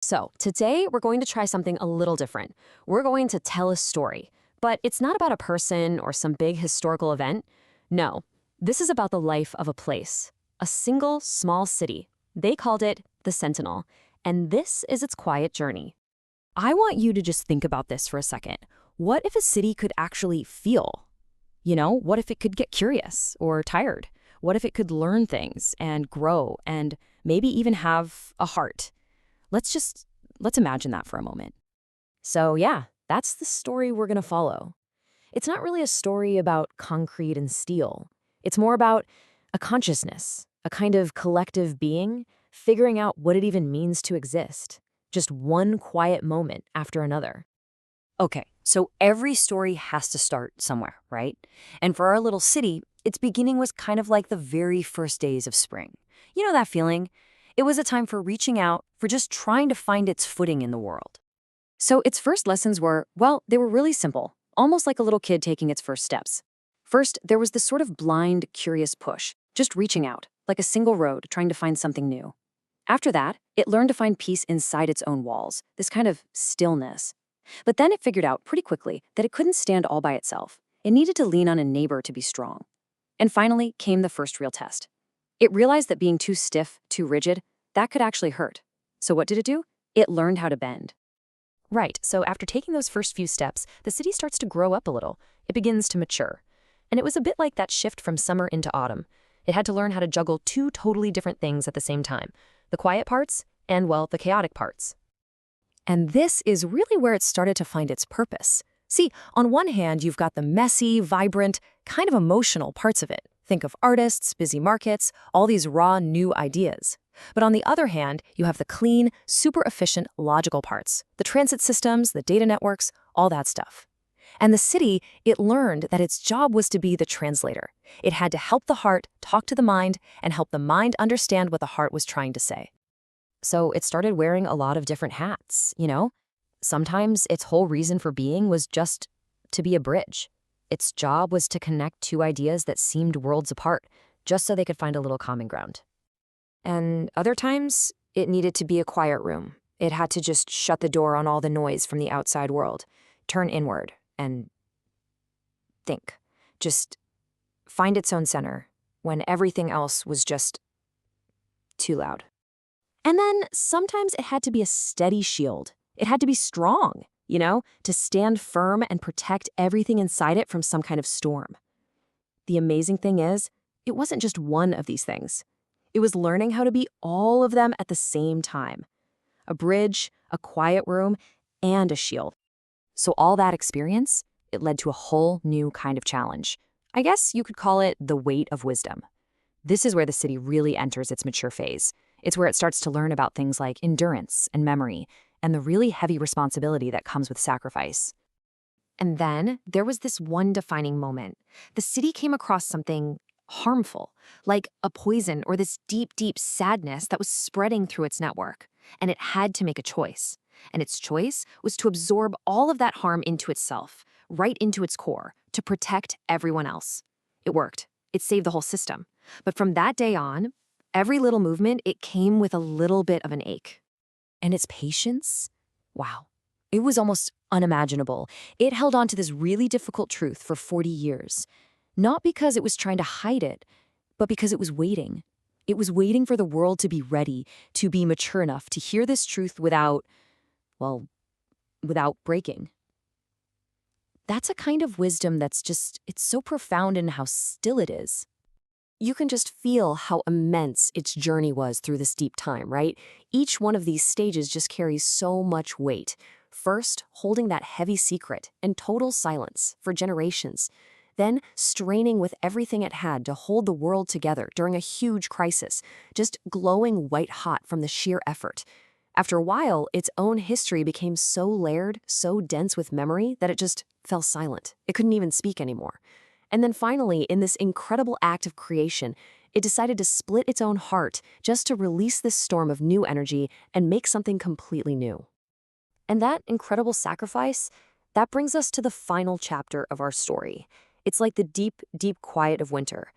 So, today we're going to try something a little different. We're going to tell a story, but it's not about a person or some big historical event. No, this is about the life of a place, a single small city. They called it the Sentinel, and this is its quiet journey. I want you to just think about this for a second. What if a city could actually feel? What if it could get curious or tired? What if it could learn things and grow and maybe even have a heart? Let's imagine that for a moment. So yeah, that's the story we're going to follow. It's not really a story about concrete and steel. It's more about a consciousness, a kind of collective being, figuring out what it even means to exist. Just one quiet moment after another. Okay, so every story has to start somewhere, right? And for our little city, its beginning was kind of like the very first days of spring. You know that feeling? It was a time for reaching out, for just trying to find its footing in the world. So its first lessons were, well, they were really simple, almost like a little kid taking its first steps. First, there was this sort of blind, curious push, just reaching out, like a single road trying to find something new. After that, it learned to find peace inside its own walls, this kind of stillness. But then it figured out pretty quickly that it couldn't stand all by itself. It needed to lean on a neighbor to be strong. And finally came the first real test. It realized that being too stiff, too rigid, that could actually hurt. So what did it do? It learned how to bend. Right, so after taking those first few steps, the city starts to grow up a little. It begins to mature. And it was a bit like that shift from summer into autumn. It had to learn how to juggle two totally different things at the same time. The quiet parts and, well, the chaotic parts. And this is really where it started to find its purpose. See, on one hand, you've got the messy, vibrant, kind of emotional parts of it. Think of artists, busy markets, all these raw, new ideas. But on the other hand, you have the clean, super efficient, logical parts. The transit systems, the data networks, all that stuff. And the city, it learned that its job was to be the translator. It had to help the heart talk to the mind and help the mind understand what the heart was trying to say. So it started wearing a lot of different hats. Sometimes its whole reason for being was just to be a bridge. Its job was to connect two ideas that seemed worlds apart, just so they could find a little common ground. And other times, it needed to be a quiet room. It had to just shut the door on all the noise from the outside world, turn inward, and think. Just find its own center when everything else was just too loud. And then sometimes it had to be a steady shield. It had to be strong, to stand firm and protect everything inside it from some kind of storm. The amazing thing is, it wasn't just one of these things. It was learning how to be all of them at the same time. A bridge, a quiet room, and a shield. So all that experience, it led to a whole new kind of challenge. I guess you could call it the weight of wisdom. This is where the city really enters its mature phase. It's where it starts to learn about things like endurance and memory, and the really heavy responsibility that comes with sacrifice. And then there was this one defining moment. The city came across something harmful, like a poison or this deep, deep sadness that was spreading through its network. And it had to make a choice. And its choice was to absorb all of that harm into itself, right into its core, to protect everyone else. It worked. It saved the whole system. But from that day on, every little movement, it came with a little bit of an ache. And its patience? Wow. It was almost unimaginable. It held on to this really difficult truth for 40 years. Not because it was trying to hide it, but because it was waiting. It was waiting for the world to be ready, to be mature enough to hear this truth without breaking. That's a kind of wisdom it's so profound in how still it is. You can just feel how immense its journey was through this deep time, right? Each one of these stages just carries so much weight. First, holding that heavy secret in total silence for generations. Then, straining with everything it had to hold the world together during a huge crisis, just glowing white-hot from the sheer effort. After a while, its own history became so layered, so dense with memory, that it just fell silent. It couldn't even speak anymore. And then finally, in this incredible act of creation, it decided to split its own heart just to release this storm of new energy and make something completely new. And that incredible sacrifice, that brings us to the final chapter of our story. It's like the deep, deep quiet of winter.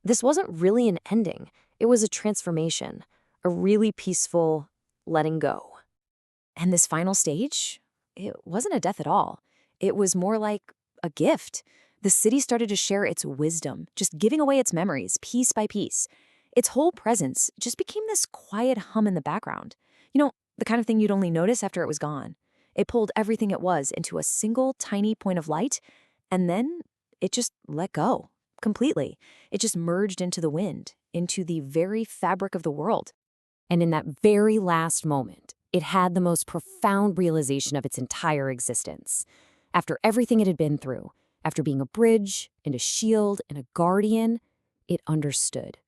This wasn't really an ending. It was a transformation, a really peaceful letting go. And this final stage, it wasn't a death at all. It was more like a gift. The city started to share its wisdom, just giving away its memories piece by piece. Its whole presence just became this quiet hum in the background. The kind of thing you'd only notice after it was gone. It pulled everything it was into a single tiny point of light, and then it just let go completely. It just merged into the wind, into the very fabric of the world. And in that very last moment, it had the most profound realization of its entire existence. After everything it had been through, after being a bridge and a shield and a guardian, it understood.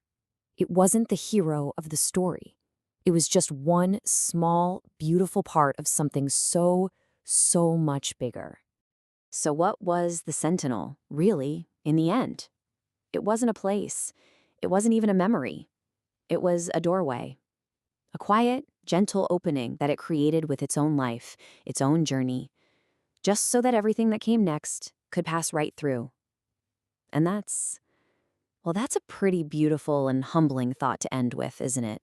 It wasn't the hero of the story. It was just one small, beautiful part of something so, so much bigger. So what was the Sentinel, really, in the end? It wasn't a place. It wasn't even a memory. It was a doorway. A quiet, gentle opening that it created with its own life, its own journey, just so that everything that came next could pass right through. And that's a pretty beautiful and humbling thought to end with, isn't it?